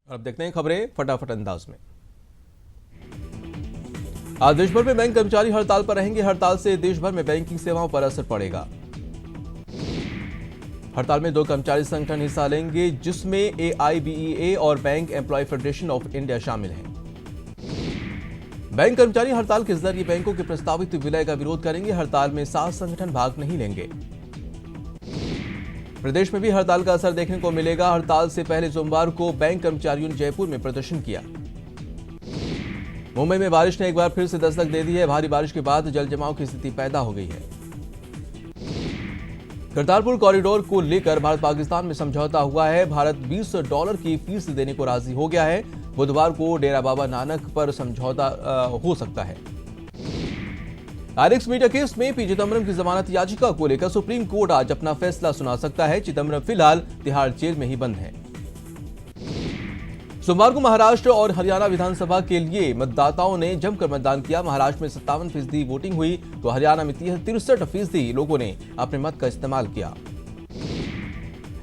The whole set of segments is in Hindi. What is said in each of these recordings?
अब देखते हैं खबरें फटाफट अंदाज में। आज देश भर में बैंक कर्मचारी हड़ताल पर रहेंगे। हड़ताल से देश भर में बैंकिंग सेवाओं पर असर पड़ेगा। हड़ताल में 2 कर्मचारी संगठन हिस्सा लेंगे, जिसमें एआईबीईए और bank employ federation of India शामिल हैं। बैंक कर्मचारी हड़ताल के जरिए बैंकों के प्रस्तावित विलय का विरोध करेंगे। हड़ताल में 7 संगठन भाग नहीं लेंगे। प्रदेश में भी हड़ताल का असर देखने को मिलेगा। हड़ताल से पहले सोमवार को बैंक कर्मचारियों ने जयपुर में प्रदर्शन किया। मुंबई में बारिश ने एक बार फिर से दस्तक दे दी है। भारी बारिश के बाद जल जमाव की स्थिति पैदा हो गई है। करतारपुर कॉरिडोर को लेकर भारत पाकिस्तान में समझौता हुआ है। भारत $20 की फीस देने को राजी हो गया है। बुधवार को डेरा बाबा नानक पर समझौता हो सकता है। आरएक्स मीडिया केस में पी चिदंबरम की जमानत याचिका को लेकर सुप्रीम कोर्ट आज अपना फैसला सुना सकता है। चिदंबरम फिलहाल तिहाड़ जेल में ही बंद है। सोमवार को महाराष्ट्र और हरियाणा विधानसभा के लिए मतदाताओं ने जमकर मतदान किया। महाराष्ट्र में 57% वोटिंग हुई तो हरियाणा में 63% लोगों ने अपने मत का इस्तेमाल किया।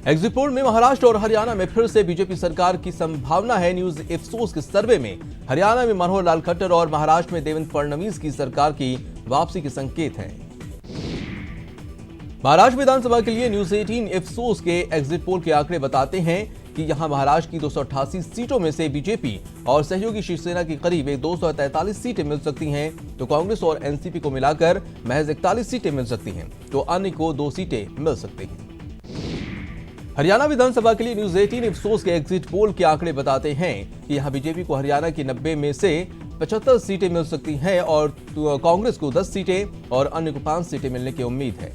एग्जिट पोल में महाराष्ट्र और हरियाणा में फिर से बीजेपी सरकार की संभावना है। न्यूज इफ्सोस के सर्वे में हरियाणा में मनोहर लाल खट्टर और महाराष्ट्र में देवेंद्र फडणवीस की सरकार की वापसी के संकेत हैं। महाराष्ट्र विधानसभा के लिए न्यूज 18 इफ्सोस के एग्जिट पोल के आंकड़े बताते हैं कि यहां महाराष्ट्र की 288 सीटों में से बीजेपी और सहयोगी शिवसेना की करीब 243 सीटें मिल सकती हैं, तो कांग्रेस और एनसीपी को मिलाकर महज 41 सीटें मिल सकती हैं, तो अन्य को 2 सीटें मिल सकती हैं। हरियाणा विधानसभा के लिए न्यूज 18 इफ्सोस के एग्जिट पोल के आंकड़े बताते हैं कि यहां बीजेपी को हरियाणा की 90 में से 75 सीटें मिल सकती हैं और कांग्रेस को 10 सीटें और अन्य को 5 सीटें मिलने की उम्मीद है।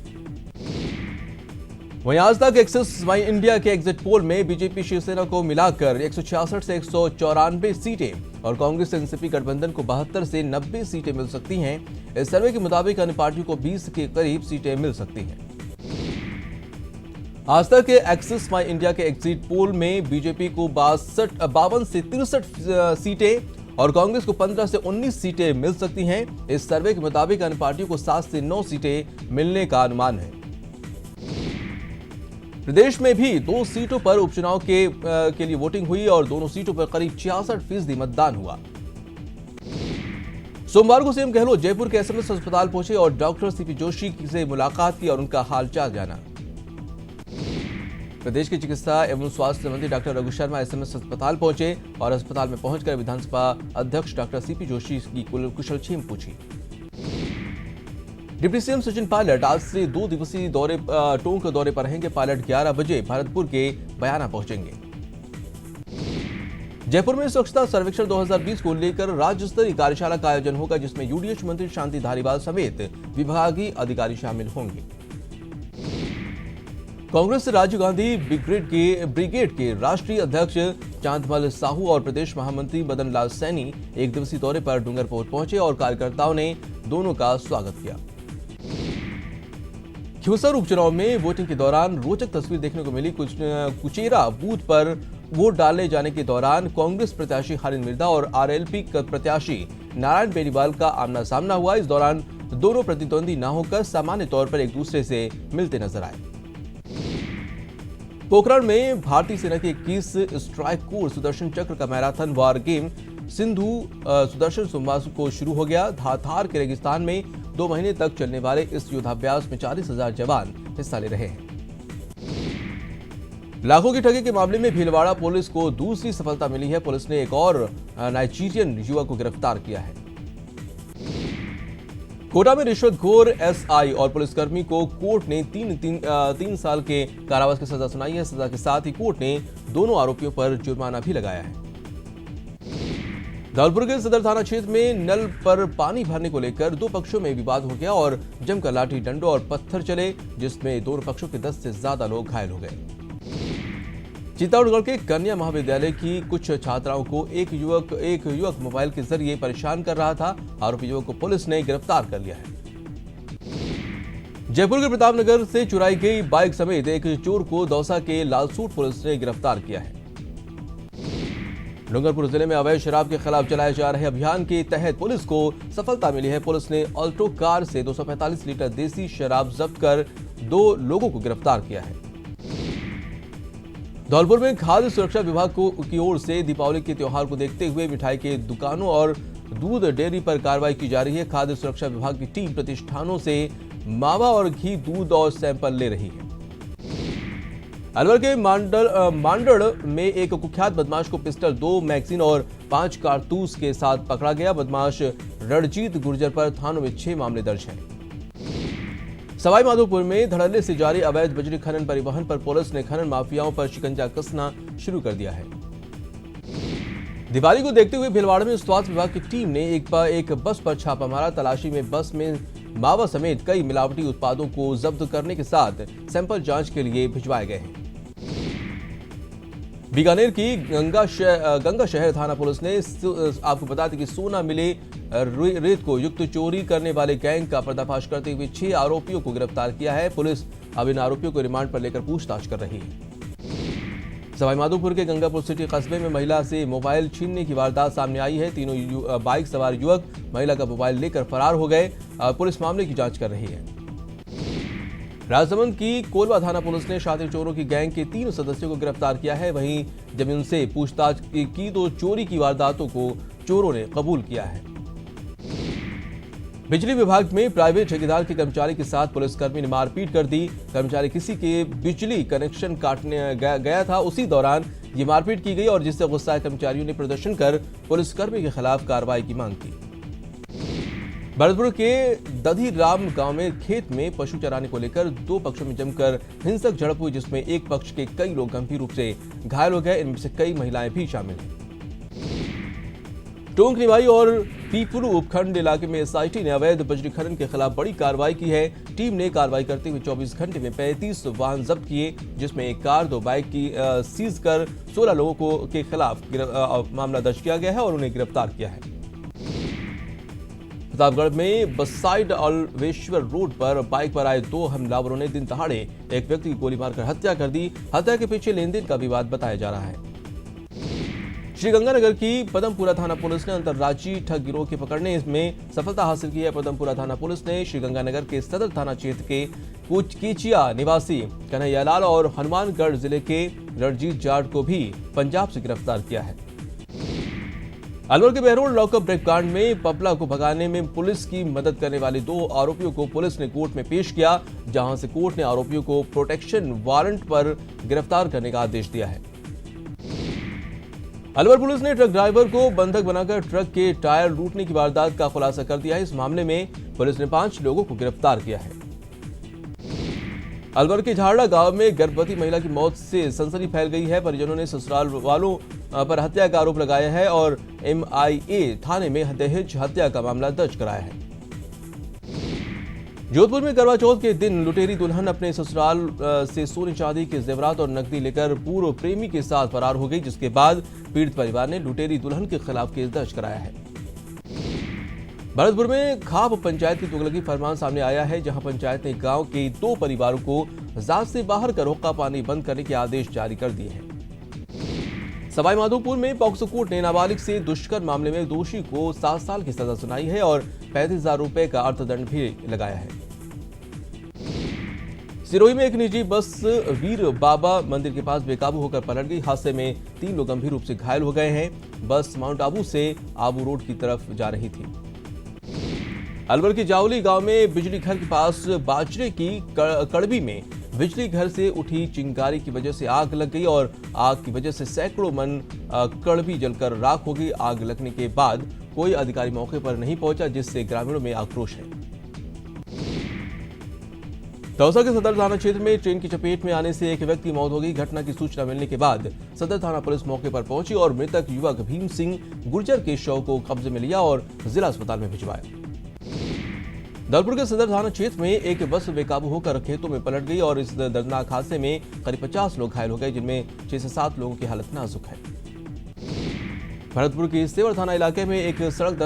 वहीं आज तक एक्सिस माई इंडिया के एग्जिट पोल में बीजेपी शिवसेना को मिलाकर 166 से 194 सीटें और कांग्रेस एनसीपी गठबंधन को 72 से 90 सीटें मिल सकती हैं। इस सर्वे के मुताबिक अन्य पार्टियों को 20 के करीब सीटें मिल सकती हैं। आज तक के एक्सिस माई इंडिया के एग्जिट पोल में बीजेपी को 52 से 63 सीटें और कांग्रेस को 15 से 19 सीटें मिल सकती हैं। इस सर्वे के मुताबिक अन्य पार्टियों को 7 से 9 सीटें मिलने का अनुमान है। प्रदेश में भी 2 सीटों पर उपचुनाव के लिए वोटिंग हुई और दोनों सीटों पर करीब 66% मतदान हुआ। सोमवार को सीएम गहलोत जयपुर के एसएमएस अस्पताल पहुंचे और डॉक्टर सीपी जोशी से मुलाकात की और उनका हालचाल जाना। प्रदेश के चिकित्सा एवं स्वास्थ्य मंत्री डॉक्टर रघु शर्मा एसएमएस अस्पताल पहुंचे और अस्पताल में पहुंचकर विधानसभा अध्यक्ष डॉक्टर सीपी जोशी की कुशलक्षेम पूछी। डिप्टी सीएम सचिन पायलट आज से 2 दिवसीय टोंक दौरे पर रहेंगे। पायलट 11 बजे भरतपुर के बयाना पहुंचेंगे। जयपुर में स्वच्छता सर्वेक्षण 2020 को लेकर राज्य स्तरीय कार्यशाला का आयोजन होगा, जिसमें यूडीएच मंत्री शांति धारीवाल समेत विभागीय अधिकारी शामिल होंगे। कांग्रेस राजीव गांधी ब्रिगेड के राष्ट्रीय अध्यक्ष चांदमल साहू और प्रदेश महामंत्री मदन लाल सैनी 1 दिवसीय दौरे पर डूंगरपुर पहुंचे और कार्यकर्ताओं ने दोनों का स्वागत किया। खिवसर उपचुनाव में वोटिंग के दौरान रोचक तस्वीर देखने को मिली। कुचेरा बूथ पर वोट डालने जाने के दौरान कांग्रेस प्रत्याशी हरिन मिर्धा और आरएलपी प्रत्याशी नारायण बेनीवाल का आमना सामना हुआ। इस दौरान दोनों प्रतिद्वंदी न होकर सामान्य तौर पर एक दूसरे से मिलते नजर आए। पोखरण में भारतीय सेना के 21 स्ट्राइक कोर सुदर्शन चक्र का marathon war game Sindhu Sudarshan सोमवार को शुरू हो गया। थार के रेगिस्तान में 2 महीने तक चलने वाले इस युद्धाभ्यास में 40,000 जवान हिस्सा ले रहे हैं। लाखों की ठगी के मामले में भीलवाड़ा पुलिस को दूसरी सफलता मिली है। पुलिस ने एक और नाइजीरियन युवक को गिरफ्तार किया है। कोटा में रिश्वतखोर एसआई और पुलिसकर्मी को कोर्ट ने 3 साल के कारावास की सजा सुनाई है। सजा के साथ ही कोर्ट ने दोनों आरोपियों पर जुर्माना भी लगाया है। धौलपुर के सदर थाना क्षेत्र में नल पर पानी भरने को लेकर 2 पक्षों में विवाद हो गया और जमकर लाठी डंडों और पत्थर चले, जिसमें दोनों पक्षों के 10 से ज्यादा लोग घायल हो गए। चित्तौड़गढ़ के कन्या महाविद्यालय की कुछ छात्राओं को एक युवक मोबाइल के जरिए परेशान कर रहा था। आरोपी युवक को पुलिस ने गिरफ्तार कर लिया है। जयपुर के प्रतापनगर से चुराई गई बाइक समेत एक चोर को दौसा के लालसूट पुलिस ने गिरफ्तार किया है। डूंगरपुर जिले में अवैध शराब के खिलाफ चलाए जा रहे अभियान के तहत पुलिस को सफलता मिली है। पुलिस ने ऑल्टो कार से 245 लीटर देसी शराब जब्त कर 2 लोगों को गिरफ्तार किया है। धौलपुर में खाद्य सुरक्षा विभाग की ओर से दीपावली के त्योहार को देखते हुए मिठाई के दुकानों और दूध डेयरी पर कार्रवाई की जा रही है। खाद्य सुरक्षा विभाग की टीम प्रतिष्ठानों से मावा और घी, दूध और सैंपल ले रही है। अलवर के मांडड़ में एक कुख्यात बदमाश को पिस्टल, 2 मैगजीन और 5 कारतूस के साथ पकड़ा गया। बदमाश रणजीत गुर्जर पर थानों में 6 मामले दर्ज हैं। सवाई माधोपुर में धड़ल्ले से जारी अवैध बजरी खनन परिवहन पर पुलिस ने खनन माफियाओं पर शिकंजा कसना शुरू कर दिया है। दिवाली को देखते हुए भीलवाड़ा में स्वास्थ्य विभाग की टीम ने एक बस पर छापा मारा। तलाशी में बस में मावा समेत कई मिलावटी उत्पादों को जब्त करने के साथ सैंपल जांच के लिए भिजवाए गए हैं। बीकानेर की गंगा शहर थाना पुलिस ने आपको बता दें कि सोना मिले रेत को युक्त चोरी करने वाले गैंग का पर्दाफाश करते हुए 6 आरोपियों को गिरफ्तार किया है। पुलिस अब इन आरोपियों को रिमांड पर लेकर पूछताछ कर रही है। सवाईमाधोपुर के गंगापुर सिटी कस्बे में महिला से मोबाइल छीनने की वारदात सामने आई है। तीनों बाइक सवार युवक महिला का मोबाइल लेकर फरार हो गए। पुलिस मामले की जांच कर रही है। राजसमंद की कोलवा थाना पुलिस ने शातिर चोरों की गैंग के 3 सदस्यों को गिरफ्तार किया है। वहीं जब उनसे पूछताछ की तो चोरी की वारदातों को चोरों ने कबूल किया है। बिजली विभाग में प्राइवेट ठेकेदार के कर्मचारी के साथ पुलिसकर्मी ने मारपीट कर दी। कर्मचारी किसी के बिजली कनेक्शन काटने गया था, उसी दौरान ये मारपीट की गई और जिससे गुस्साए कर्मचारियों ने प्रदर्शन कर पुलिसकर्मी के खिलाफ कार्रवाई की मांग की। भरतपुर के दधीराम गांव में खेत में पशु चराने को लेकर 2 पक्षों में जमकर हिंसक झड़प हुई, जिसमें एक पक्ष के कई लोग गंभीर रूप से घायल हो गए। इनमें से कई महिलाएं भी शामिल हैं। टोंक निवाई और पीपुरू उपखंड इलाके में एसआईटी ने अवैध बजरी खनन के खिलाफ बड़ी कार्रवाई की है। टीम ने कार्रवाई करते हुए 24 घंटे में 35 वाहन जब्त किए, जिसमें एक कार, 2 बाइक की सीज कर 16 लोगों के खिलाफ मामला दर्ज किया गया है और उन्हें गिरफ्तार किया है। प्रतापगढ़ में बसाइड अलवेश्वर रोड पर बाइक पर आए 2 हमलावरों ने दिन दहाड़े एक व्यक्ति की गोली मारकर हत्या कर दी। हत्या के पीछे लेनदेन का विवाद बताया जा रहा है। श्रीगंगानगर की पदमपुरा थाना पुलिस ने अंतर्राज्यीय ठग गिरोह के पकड़ने में सफलता हासिल की है। पदमपुरा थाना पुलिस ने श्रीगंगानगर के सदर थाना क्षेत्र के कुचकीचिया निवासी कन्हैयालाल और हनुमानगढ़ जिले के रणजीत जाट को भी पंजाब से गिरफ्तार किया है। अलवर के बहरोड लॉकअप ब्रेककांड में पपला को भगाने में पुलिस की मदद करने वाले 2 आरोपियों को पुलिस ने कोर्ट में पेश किया, जहां से कोर्ट ने आरोपियों को प्रोटेक्शन वारंट पर गिरफ्तार करने का आदेश दिया है। अलवर पुलिस ने ट्रक ड्राइवर को बंधक बनाकर ट्रक के टायर लूटने की वारदात का खुलासा कर दिया है। इस मामले में पुलिस ने 5 लोगों को गिरफ्तार किया है। अलवर के झारड़ा गांव में गर्भवती महिला की मौत से सनसनी फैल गई है। परिजनों ने ससुराल वालों पर हत्या का आरोप लगाया है और MIA थाने में दहेज हत्या का मामला दर्ज कराया है। जोधपुर में करवा चौथ के दिन लुटेरी दुल्हन अपने ससुराल से सोने चांदी के जेवरात और नकदी लेकर पूर्व प्रेमी के साथ फरार हो गई, जिसके बाद पीड़ित परिवार ने लुटेरी दुल्हन के खिलाफ केस दर्ज कराया है। भरतपुर में खाप पंचायत की तुगलकी फरमान सामने आया है, जहां पंचायत ने गांव के 2 परिवारों को जांच से बाहर कर हुक्का पानी बंद करने के आदेश जारी कर दिए हैं। सवाईमाधोपुर में पॉक्सो कोर्ट ने नाबालिग से दुष्कर्म मामले में दोषी को 7 साल की सजा सुनाई है और 35,000 रुपए का अर्थदंड भी लगाया है। सिरोही में एक निजी बस वीर बाबा मंदिर के पास बेकाबू होकर पलट गई। हादसे में 3 लोग गंभीर रूप से घायल हो गए हैं। बस माउंट आबू से आबू रोड की तरफ जा रही थी। अलवर के जावली गांव में बिजली घर के पास बाजरे की कड़बी में बिजली घर से उठी चिंगारी की वजह से आग लग गई और आग की वजह से सैकड़ों मन कड़बी जलकर राख हो गई। आग लगने के बाद कोई अधिकारी मौके पर नहीं पहुंचा, जिससे ग्रामीणों में आक्रोश है। दौसा के सदर थाना क्षेत्र में ट्रेन की चपेट में आने से एक व्यक्ति की मौत हो गई। घटना की सूचना मिलने के बाद सदर थाना पुलिस मौके पर पहुंची और मृतक युवक भीम सिंह गुर्जर के शव को कब्जे में लिया और जिला अस्पताल में भिजवाया। धौलपुर के सदर थाना क्षेत्र में एक बस बेकाबू होकर खेतों में पलट गई और इस दर्दनाक हादसे में करीब 50 लोग घायल हो गए, जिनमें 6 से 7 लोगों की हालत नाजुक है। भरतपुर के सेवर थाना इलाके में एक सड़क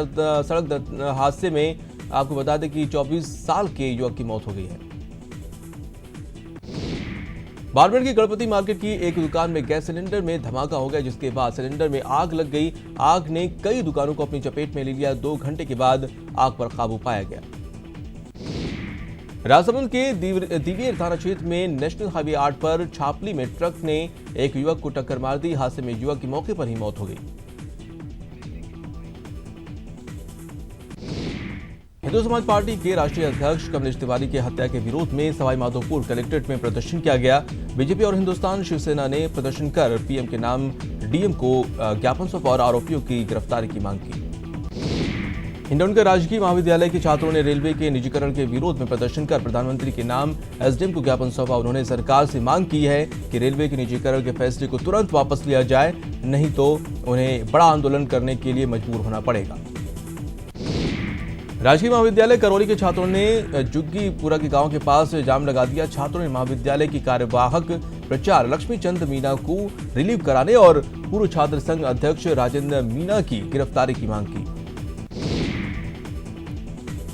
हादसे में आपको बता दें कि 24 साल के युवक की मौत हो गई है। बाड़मेर की गणपति मार्केट की एक दुकान में गैस सिलेंडर में धमाका हो गया, जिसके बाद सिलेंडर में आग लग गई। आग ने कई दुकानों को अपनी चपेट में ले लिया। 2 घंटे के बाद आग पर काबू पाया गया। राजसमंद के दिवेर थाना क्षेत्र में नेशनल हाईवे 8 पर छापली में ट्रक ने एक युवक को टक्कर मार दी। हादसे में युवक की मौके पर ही मौत हो गई। हिंदू समाज पार्टी के राष्ट्रीय अध्यक्ष कमलेश तिवारी की हत्या के विरोध में सवाईमाधोपुर कलेक्ट्रेट में प्रदर्शन किया गया। बीजेपी और हिंदुस्तान शिवसेना ने प्रदर्शन कर पीएम के नाम डीएम को ज्ञापन सौंपा और आरोपियों की गिरफ्तारी की मांग की। हिंडौन के राजकीय महाविद्यालय के छात्रों ने रेलवे के निजीकरण के विरोध में प्रदर्शन कर प्रधानमंत्री के नाम एसडीएम को ज्ञापन सौंपा। उन्होंने सरकार से मांग की है कि रेलवे के निजीकरण के फैसले को तुरंत वापस लिया जाए, नहीं तो उन्हें बड़ा आंदोलन करने के लिए मजबूर होना पड़ेगा। राजकीय महाविद्यालय करौली के छात्रों ने जुग्गीपुरा के गांव के पास जाम लगा दिया। छात्रों ने महाविद्यालय की कार्यवाहक प्राचार्य लक्ष्मी चंद मीणा को रिलीव कराने और पूर्व छात्र संघ अध्यक्ष राजेंद्र मीणा की गिरफ्तारी की मांग की।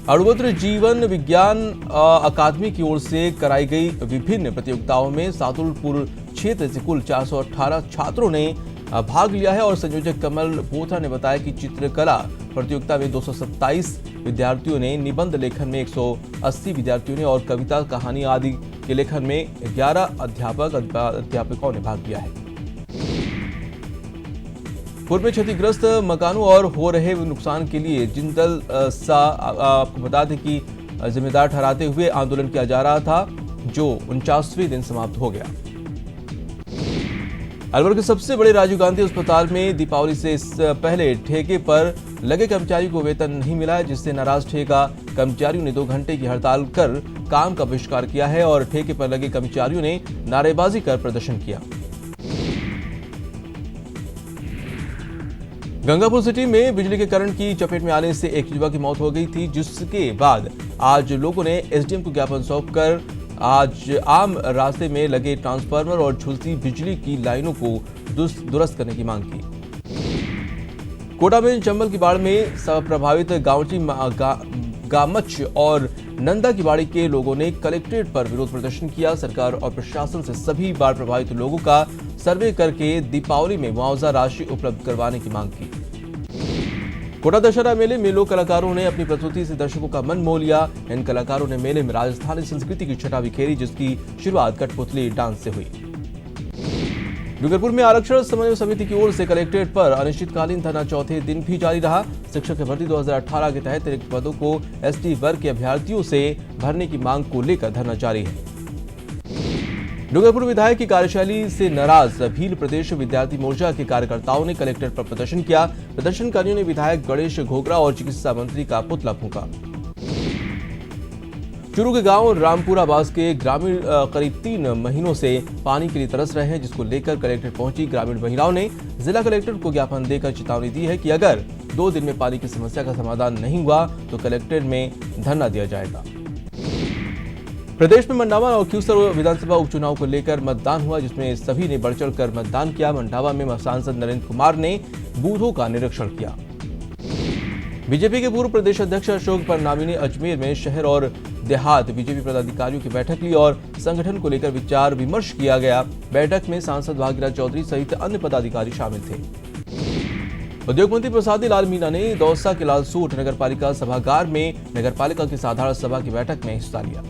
अणुवस्त्र जीवन विज्ञान अकादमी की ओर से कराई गई विभिन्न प्रतियोगिताओं में सादुलपुर क्षेत्र से कुल 418 छात्रों ने भाग लिया है और संयोजक कमल बोथरा ने बताया कि चित्रकला प्रतियोगिता में 227 विद्यार्थियों ने, निबंध लेखन में 180 विद्यार्थियों ने और कविता कहानी आदि के लेखन में 11 अध्यापकों ने भाग लिया है। पूर्व में क्षतिग्रस्त मकानों और हो रहे नुकसान के लिए जिंदल सा आपको बता दें कि जिम्मेदार ठहराते हुए आंदोलन किया जा रहा था, जो 49वें दिन समाप्त हो गया। अलवर के सबसे बड़े राजीव गांधी अस्पताल में दीपावली से पहले ठेके पर लगे कर्मचारियों को वेतन नहीं मिला है, जिससे नाराज ठेका कर्मचारियों ने 2 घंटे की हड़ताल कर काम का बहिष्कार किया है और ठेके पर लगे कर्मचारियों ने नारेबाजी कर प्रदर्शन किया। गंगापुर सिटी में बिजली के करंट की चपेट में आने से एक युवक की मौत हो गई थी, जिसके बाद आज लोगों ने एसडीएम को ज्ञापन सौंपकर आज आम रास्ते में लगे ट्रांसफार्मर और झुलसी बिजली की लाइनों को दुरुस्त करने की मांग की। कोटा में चंबल की बाढ़ में प्रभावित गांवची गामच और नंदा की बाड़ी के लोगों ने कलेक्ट्रेट पर विरोध प्रदर्शन किया। सरकार और प्रशासन से सभी बाढ़ प्रभावित लोगों का सर्वे करके दीपावली में मुआवजा राशि उपलब्ध करवाने की मांग की। कोटा दशहरा मेले में लोक कलाकारों ने अपनी प्रस्तुति से दर्शकों का मन मोह लिया। इन कलाकारों ने मेले में राजस्थानी संस्कृति की छटा बिखेरी, जिसकी शुरुआत कठपुतली डांस से हुई। डूंगरपुर में आरक्षण समन्वय समिति की ओर से कलेक्ट्रेट पर अनिश्चितकालीन धरना चौथे दिन भी जारी रहा। शिक्षक भर्ती 2018 के तहत रिक्त पदों को एसटी वर्ग के अभ्यर्थियों से भरने की मांग को लेकर धरना जारी है। डूंगरपुर विधायक की कार्यशैली से नाराज भील प्रदेश विद्यार्थी मोर्चा के कार्यकर्ताओं ने कलेक्ट्रेट पर प्रदर्शन किया। प्रदर्शनकारियों ने विधायक गणेश घोगरा और चिकित्सा मंत्री का पुतला फूंका। चूरू के गांव रामपुरा बास के ग्रामीण करीब 3 महीनों से पानी के लिए तरस रहे हैं, जिसको लेकर कलेक्ट्रेट पहुंची ग्रामीण महिलाओं ने जिला कलेक्टर को ज्ञापन देकर चेतावनी दी है कि अगर 2 दिन में पानी की समस्या का समाधान नहीं हुआ तो कलेक्ट्रेट में धरना दिया जाएगा। प्रदेश में मंडावा और क्यूसर विधानसभा उपचुनाव को लेकर मतदान हुआ, जिसमें सभी ने बढ़ चढ़कर मतदान किया। मंडावा में सांसद नरेंद्र कुमार ने बूथों का निरीक्षण किया। बीजेपी के पूर्व प्रदेश अध्यक्ष अशोक परनामी ने अजमेर में शहर और देहात बीजेपी पदाधिकारियों की बैठक ली और संगठन को लेकर विचार विमर्श किया गया। बैठक में सांसद भागीरथ चौधरी सहित अन्य पदाधिकारी शामिल थे। उद्योग मंत्री प्रसादी लाल मीणा ने दौसा के लालसोट नगरपालिका सभागार में नगरपालिका की साधारण सभा की बैठक में हिस्सा लिया।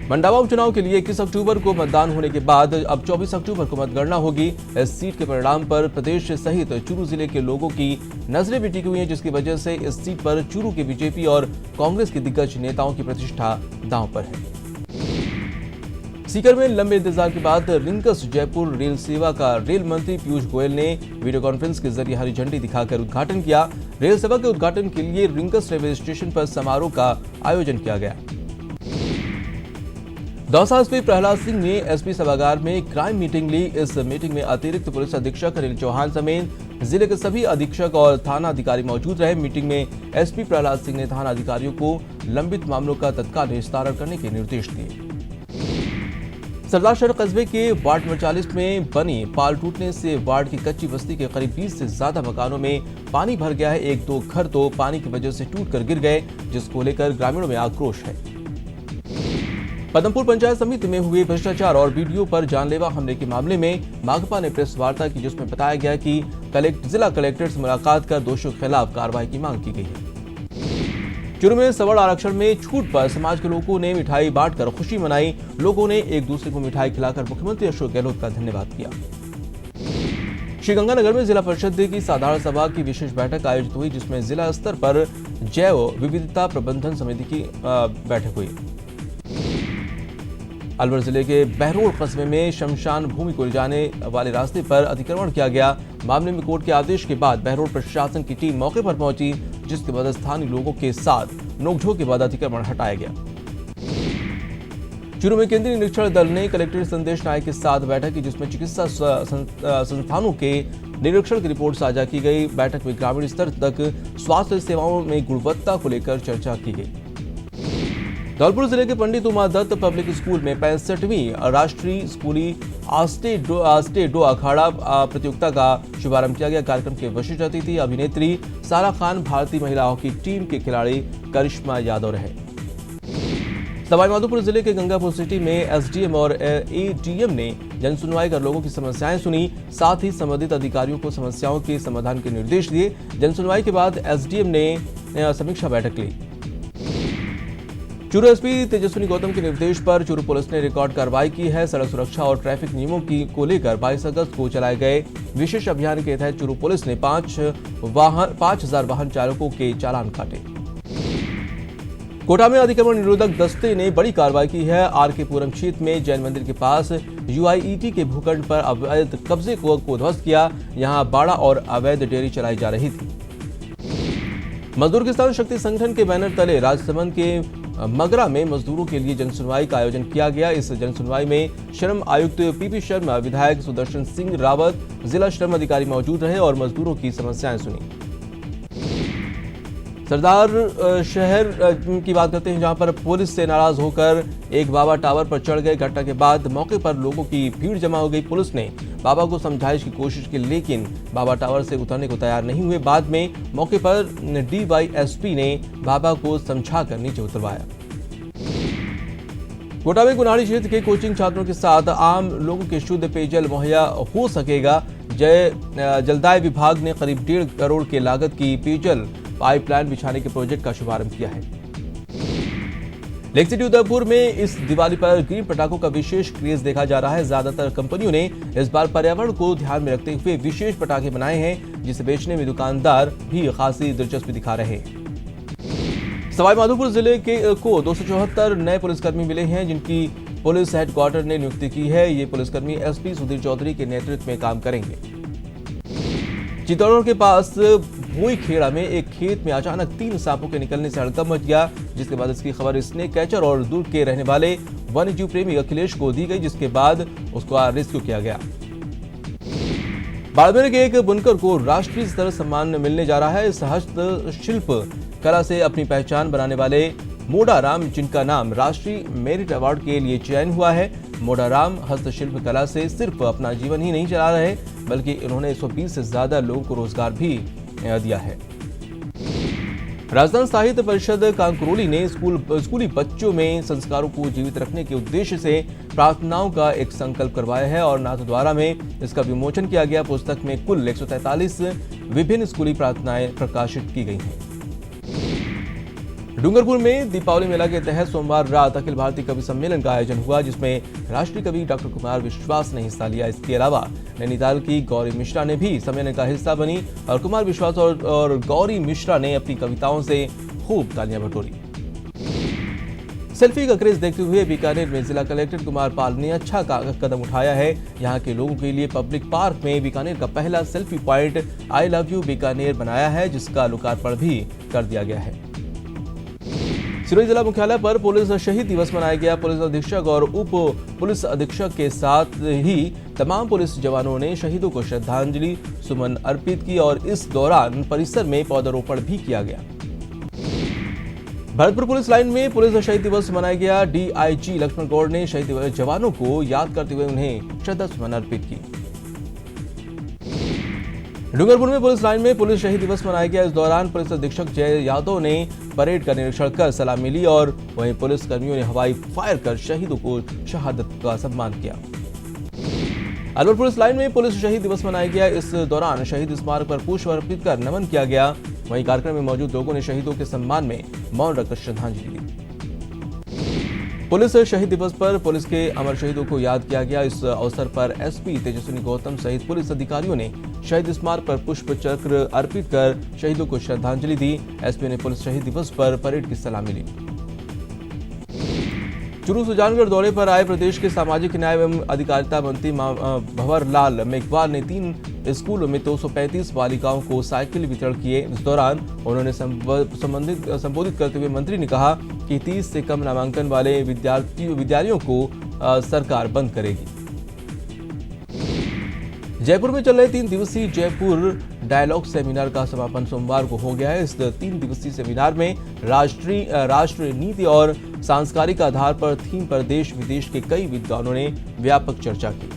मंडावा उपचुनाव के लिए 21 अक्टूबर को मतदान होने के बाद अब 24 अक्टूबर को मतगणना होगी। इस सीट के परिणाम पर प्रदेश सहित चूरू जिले के लोगों की नजरें भी टिकी हुई हैं, जिसकी वजह से इस सीट पर चूरू के बीजेपी और कांग्रेस के दिग्गज नेताओं की प्रतिष्ठा दांव पर है। सीकर में लंबे इंतजार के बाद रिंकस जयपुर रेल सेवा का रेल मंत्री पीयूष गोयल ने वीडियो कॉन्फ्रेंस के जरिए हरी झंडी दिखाकर उद्घाटन किया। रेल सेवा के उद्घाटन के लिए रिंकस रेलवे स्टेशन पर समारोह का आयोजन किया गया। दौसा एसपी प्रहलाद सिंह ने एसपी सभागार में क्राइम मीटिंग ली। इस मीटिंग में अतिरिक्त पुलिस अधीक्षक अनिल चौहान समेत जिले के सभी अधीक्षक और थाना अधिकारी मौजूद रहे। मीटिंग में एसपी प्रहलाद सिंह ने थाना अधिकारियों को लंबित मामलों का तत्काल निस्तारण करने के निर्देश दिए। सरदारशहर कस्बे के वार्ड नंबर 40 में बनी पाल टूटने से वार्ड की कच्ची बस्ती के करीब 20 से ज्यादा मकानों में पानी भर गया है। 1-2 घर तो पानी की वजह से टूटकर गिर गए, जिसको लेकर ग्रामीणों में आक्रोश है। पदमपुर पंचायत समिति में हुए भ्रष्टाचार और बीडीओ पर जानलेवा हमले के मामले में माकपा ने प्रेस वार्ता की, जिसमें बताया गया कि जिला कलेक्टर से मुलाकात कर दोषियों के खिलाफ कार्रवाई की मांग की गई है। चूरू में सवर्ण आरक्षण में छूट पर समाज के लोगों ने मिठाई बांटकर खुशी मनाई। लोगों ने एक दूसरे को मिठाई खिलाकर मुख्यमंत्री अशोक गहलोत का धन्यवाद किया। श्रीगंगानगर में जिला परिषद की साधारण सभा की विशेष बैठक आयोजित हुई, जिसमें जिला स्तर पर जैव विविधता प्रबंधन समिति की बैठक हुई। अलवर जिले के बहरोड कस्बे में शमशान भूमि को ले जाने वाले रास्ते पर अतिक्रमण किया गया। मामले में कोर्ट के आदेश के बाद बहरोड प्रशासन की टीम मौके पर पहुंची, जिसके बाद स्थानीय लोगों के साथ नोकझोंक के बाद अतिक्रमण हटाया गया। चूरू में केंद्रीय निरीक्षण दल ने कलेक्टर संदेश नायक के साथ बैठक की, जिसमें चिकित्सा संस्थानों के निरीक्षण की रिपोर्ट साझा की गई। बैठक में ग्रामीण स्तर तक स्वास्थ्य सेवाओं में गुणवत्ता को लेकर चर्चा की गई। धौलपुर जिले के पंडित उमा दत्त पब्लिक स्कूल में 65वीं राष्ट्रीय स्कूली आस्टे डो अखाड़ा प्रतियोगिता का शुभारंभ किया गया। कार्यक्रम के विशिष्ट अतिथि अभिनेत्री सारा खान, भारतीय महिला हॉकी टीम के खिलाड़ी करिश्मा यादव रहे। सवाईमाधोपुर जिले के गंगापुर सिटी में एसडीएम और एडीएम ने जनसुनवाई कर लोगों की समस्याएं सुनी, साथ ही संबंधित अधिकारियों को समस्याओं के समाधान के निर्देश दिए। जनसुनवाई के बाद एसडीएम ने समीक्षा बैठक ली। चूरू एसपी तेजस्विनी गौतम के निर्देश पर चूरू पुलिस ने रिकॉर्ड कार्रवाई की है। सड़क सुरक्षा और ट्रैफिक नियमों को लेकर 22 अगस्त को चलाए गए विशेष अभियान के तहत चूरू पुलिस ने 5,000 वाहन चालकों के चालान काटे। कोटा में अतिक्रमण निरोधक दस्ते ने बड़ी कार्रवाई की है। आरके पुरम क्षेत्र में जैन मंदिर के पास यूआईईटी के भूखंड पर अवैध कब्जे को ध्वस्त किया। यहां बाड़ा और अवैध डेयरी चलाई जा रही थी। मजदूर किसान शक्ति संगठन के बैनर तले राजसमंद के मगरा में मजदूरों के लिए जनसुनवाई का आयोजन किया गया। इस जनसुनवाई में श्रम आयुक्त पीपी शर्मा, विधायक सुदर्शन सिंह रावत, जिला श्रम अधिकारी मौजूद रहे और मजदूरों की समस्याएं सुनी। सरदार शहर की बात करते हैं, जहां पर पुलिस से नाराज होकर एक बाबा टावर पर चढ़ गए। घटना के बाद मौके पर लोगों की भीड़ जमा हो गई। पुलिस ने बाबा को समझाइश की कोशिश की, लेकिन बाबा टावर से उतरने को तैयार नहीं हुए। बाद में मौके पर डीवाईएसपी ने बाबा को समझाकर नीचे उतरवाया। कोटा में गुनाड़ी क्षेत्र के कोचिंग छात्रों के साथ आम लोगों के शुद्ध पेयजल मुहैया हो सकेगा। जलदाय विभाग ने करीब 1.5 करोड़ के लागत की पेयजल पाइपलाइन बिछाने के प्रोजेक्ट का शुभारंभ किया है। लेक सिटी उदयपुर में इस दिवाली पर ग्रीन पटाखों का विशेष क्रेज देखा जा रहा है। ज्यादातर कंपनियों ने इस बार पर्यावरण को ध्यान में रखते हुए विशेष पटाखे बनाए हैं, जिसे बेचने में दुकानदार भी खासी दिलचस्पी दिखा रहे हैं। सवाईमाधोपुर जिले को 274 नए पुलिसकर्मी मिले हैं, जिनकी पुलिस हेडक्वार्टर ने नियुक्ति की है। ये पुलिसकर्मी एसपी सुधीर चौधरी के नेतृत्व में काम करेंगे। चित्तौड़गढ़ के पास भोई खेड़ा में एक खेत में अचानक 3 सांपों के निकलने से हड़कंप मच गया, जिसके बाद इसकी खबर स्नेक कैचर और दुर्ग के रहने वाले वन्यजीव प्रेमी अखिलेश को दी गई, जिसके बाद उसको रेस्क्यू किया गया। बाड़मेर के एक बुनकर को राष्ट्रीय स्तर सम्मान मिलने जा रहा है। इस हस्तशिल्प कला से अपनी पहचान बनाने वाले मोडाराम, जिनका नाम राष्ट्रीय मेरिट अवार्ड के लिए चयन हुआ है। मोडाराम हस्तशिल्प कला से सिर्फ अपना जीवन ही नहीं चला रहे, बल्कि इन्होंने 120 से ज्यादा लोगों को रोजगार भी दिया है। राजस्थान साहित्य परिषद कांकरोली ने स्कूली बच्चों में संस्कारों को जीवित रखने के उद्देश्य से प्रार्थनाओं का एक संकल्प करवाया है और नाथद्वारा में इसका विमोचन किया गया। पुस्तक में कुल 143 विभिन्न स्कूली प्रार्थनाएं प्रकाशित की गई हैं। डूंगरपुर में दीपावली मेला के तहत सोमवार रात अखिल भारतीय कवि सम्मेलन का आयोजन हुआ, जिसमें राष्ट्रीय कवि डॉक्टर कुमार विश्वास ने हिस्सा लिया। इसके अलावा नैनीताल की गौरी मिश्रा ने भी सम्मेलन का हिस्सा बनी और कुमार विश्वास और गौरी मिश्रा ने अपनी कविताओं से खूब तालियां बटोरी। सेल्फी का क्रेज देखते हुए बीकानेर में जिला कलेक्टर कुमार पाल ने अच्छा कदम उठाया है। यहाँ के लोगों के लिए पब्लिक पार्क में बीकानेर का पहला selfie point I love you Bikaner बनाया है, जिसका लोकार्पण भी कर दिया गया है। सिरोही जिला मुख्यालय पर पुलिस शहीद दिवस मनाया गया। पुलिस अधीक्षक और उप पुलिस अधीक्षक के साथ ही तमाम पुलिस जवानों ने शहीदों को श्रद्धांजलि सुमन अर्पित की और इस दौरान परिसर में पौधारोपण भी किया गया। भरतपुर पुलिस लाइन में पुलिस शहीद दिवस मनाया गया। डीआईजी लक्ष्मण गौड़ ने शहीद जवानों को याद करते हुए उन्हें श्रद्धा सुमन अर्पित की। डूंगरपुर में पुलिस लाइन में पुलिस शहीद दिवस मनाया गया। इस दौरान पुलिस अधीक्षक जय यादव ने परेड का निरीक्षण कर सलामी ली और वहीं पुलिस कर्मियों ने हवाई फायर कर शहीदों को शहादत का सम्मान किया। अलवर पुलिस लाइन में पुलिस शहीद दिवस मनाया गया। इस दौरान शहीद स्मारक पर पुष्प अर्पित कर नमन किया गया। वहीं कार्यक्रम में मौजूद लोगों ने शहीदों के सम्मान में मौन रखकर श्रद्धांजलि दी। पुलिस शहीद दिवस पर पुलिस के अमर शहीदों को याद किया गया। इस अवसर पर एसपी तेजस्विनी गौतम सहित पुलिस अधिकारियों ने शहीद स्मारक पर पुष्प चक्र अर्पित कर शहीदों को श्रद्धांजलि दी। एसपी ने पुलिस शहीद दिवस पर परेड की सलामी ली। चुरू सुजानगढ़ दौरे पर आए प्रदेश के सामाजिक न्याय एवं अधिकारिता मंत्री भंवरलाल मेघवाल ने 3 स्कूलों में 235 बालिकाओं को साइकिल वितरण किए। इस दौरान उन्होंने संबोधित करते हुए मंत्री ने कहा कि 30 से कम नामांकन वाले विद्यालयों को सरकार बंद करेगी। जयपुर में चल रहे 3 दिवसीय जयपुर डायलॉग सेमिनार का समापन सोमवार को हो गया है। इस 3 दिवसीय सेमिनार में राष्ट्रीय नीति और सांस्कृतिक आधार पर थीम पर देश विदेश के कई विद्वानों ने व्यापक चर्चा की।